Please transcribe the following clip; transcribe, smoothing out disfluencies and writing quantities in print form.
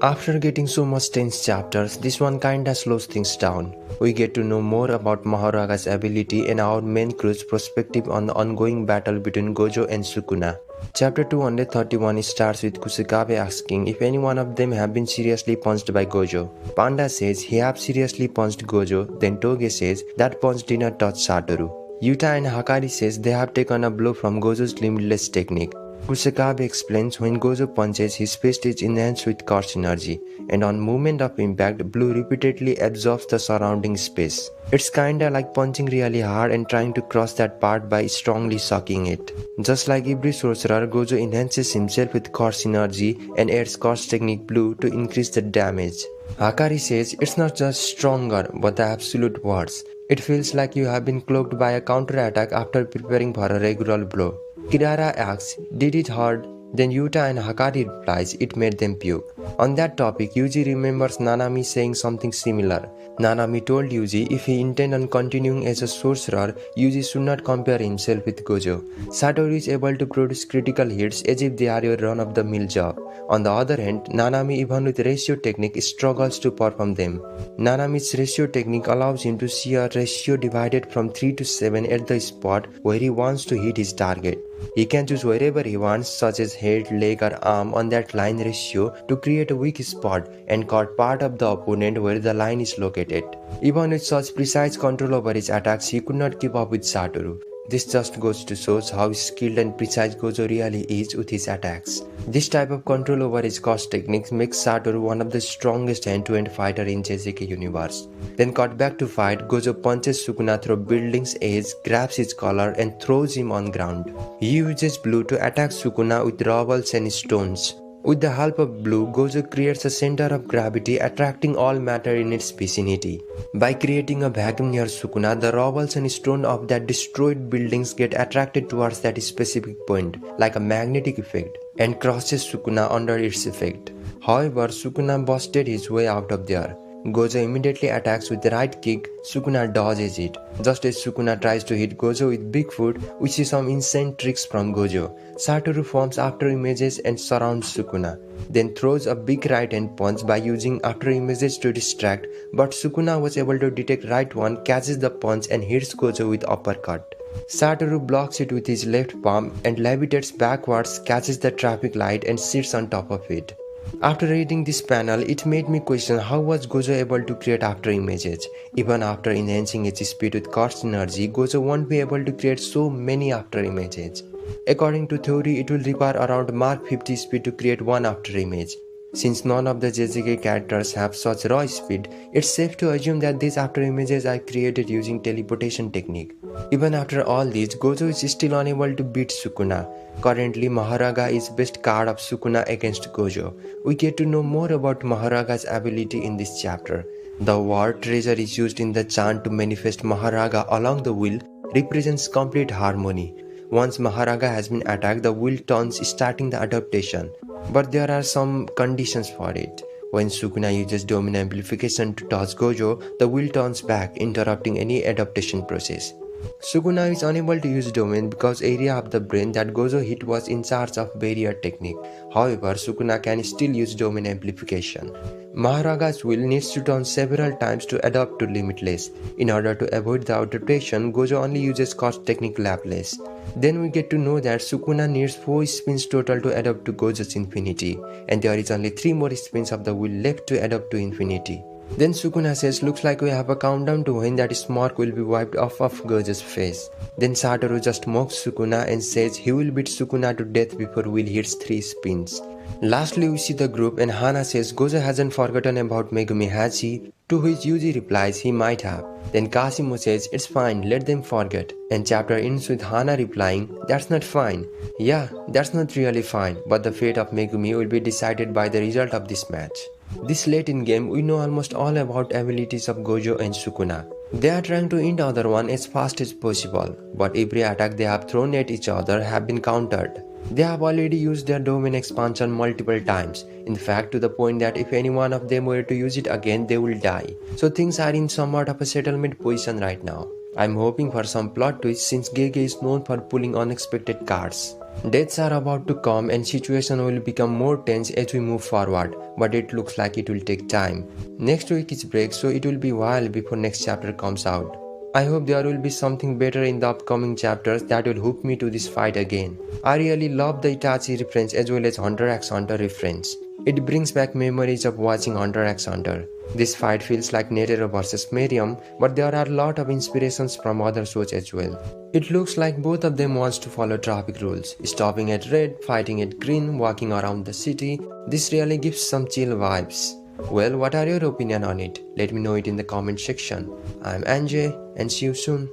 After getting so much tense chapters, this one kinda slows things down. We get to know more about Mahoraga's ability and our main crew's perspective on the ongoing battle between Gojo and Sukuna. Chapter 231 starts with Kusakabe asking if any one of them have been seriously punched by Gojo. Panda says he have seriously punched Gojo, then Toge says that punch did not touch Satoru. Yuta and Hakari says they have taken a blow from Gojo's limitless technique. Kusakabe explains when Gojo punches, his fist is enhanced with Curse energy, and on moment of impact, blue repeatedly absorbs the surrounding space. It's kinda like punching really hard and trying to cross that part by strongly sucking it. Just like every sorcerer, Gojo enhances himself with Curse energy and adds Curse technique blue to increase the damage. Hakari says it's not just stronger, but the absolute worst. It feels like you have been cloaked by a counter-attack after preparing for a regular blow. Kirara asks, did it hurt? Then Yuta and Hakari replies, it made them puke. On that topic, Yuji remembers Nanami saying something similar. Nanami told Yuji if he intended on continuing as a sorcerer, Yuji should not compare himself with Gojo. Satoru is able to produce critical hits as if they are a run-of-the-mill job. On the other hand, Nanami, even with ratio technique, struggles to perform them. Nanami's ratio technique allows him to see a ratio divided from 3 to 7 at the spot where he wants to hit his target. He can choose wherever he wants, such as head, leg or arm on that line ratio to create a weak spot and cut part of the opponent where the line is located. Even with such precise control over his attacks, he could not keep up with Satoru. This just goes to show how skilled and precise Gojo really is with his attacks. This type of control over his Curse techniques makes Satoru one of the strongest hand-to-hand fighter in JJK universe. Then cut back to fight, Gojo punches Sukuna through building's edge, grabs his collar and throws him on ground. He uses blue to attack Sukuna with rubbles and stones. With the help of blue, Gojo creates a center of gravity attracting all matter in its vicinity. By creating a vacuum near Sukuna, the rubbles and stone of that destroyed buildings get attracted towards that specific point, like a magnetic effect, and crushes Sukuna under its effect. However, Sukuna busted his way out of there. Gojo immediately attacks with the right kick, Sukuna dodges it. Just as Sukuna tries to hit Gojo with big foot, we see some insane tricks from Gojo. Satoru forms after images and surrounds Sukuna, then throws a big right hand punch by using after images to distract, but Sukuna was able to detect right one, catches the punch and hits Gojo with uppercut. Satoru blocks it with his left palm and levitates backwards, catches the traffic light and sits on top of it. After reading this panel, it made me question how was Gojo able to create after images. Even after enhancing its speed with Curse energy, Gojo won't be able to create so many after images. According to theory, it will require around Mark 50 speed to create one after image. Since none of the JJK characters have such raw speed, it's safe to assume that these after images are created using teleportation technique. Even after all this, Gojo is still unable to beat Sukuna. Currently, Mahoraga is best card of Sukuna against Gojo. We get to know more about Mahoraga's ability in this chapter. The word treasure is used in the chant to manifest Mahoraga along the wheel, represents complete harmony. Once Mahoraga has been attacked, the wheel turns, starting the adaptation. But there are some conditions for it. When Sukuna uses Domino Amplification to touch Gojo, the wheel turns back, interrupting any adaptation process. Sukuna is unable to use Domain because area of the brain that Gojo hit was in charge of barrier technique. However, Sukuna can still use Domain Amplification. Mahoraga's wheel needs to turn several times to adapt to Limitless. In order to avoid the adaptation, Gojo only uses Curse technique Lapless. Then we get to know that Sukuna needs 4 spins total to adapt to Gojo's Infinity, and there is only 3 more spins of the wheel left to adapt to Infinity. Then Sukuna says, looks like we have a countdown to when that smirk will be wiped off of Gojo's face. Then Satoru just mocks Sukuna and says he will beat Sukuna to death before wheel hits 3 spins. Lastly, we see the group and Hana says Gojo hasn't forgotten about Megumi, has he? To which Yuji replies he might have. Then Kasimo says it's fine, let them forget. And chapter ends with Hana replying, that's not fine. Yeah, that's not really fine, but the fate of Megumi will be decided by the result of this match. This late in game, we know almost all about abilities of Gojo and Sukuna. They are trying to end the other one as fast as possible, but every attack they have thrown at each other have been countered. They have already used their domain expansion multiple times, in fact to the point that if any one of them were to use it again, they will die. So things are in somewhat of a settlement position right now. I'm hoping for some plot twist since Gege is known for pulling unexpected cards. Deaths are about to come and situation will become more tense as we move forward, but it looks like it will take time. Next week is break, so it will be a while before next chapter comes out. I hope there will be something better in the upcoming chapters that will hook me to this fight again. I really love the Itachi reference as well as Hunter x Hunter reference. It brings back memories of watching Hunter x Hunter. This fight feels like Netero versus Miriam, but there are a lot of inspirations from other shows as well. It looks like both of them wants to follow traffic rules, stopping at red, fighting at green, walking around the city. This really gives some chill vibes. Well, what are your opinion on it? Let me know it in the comment section. I'm Anjay and see you soon.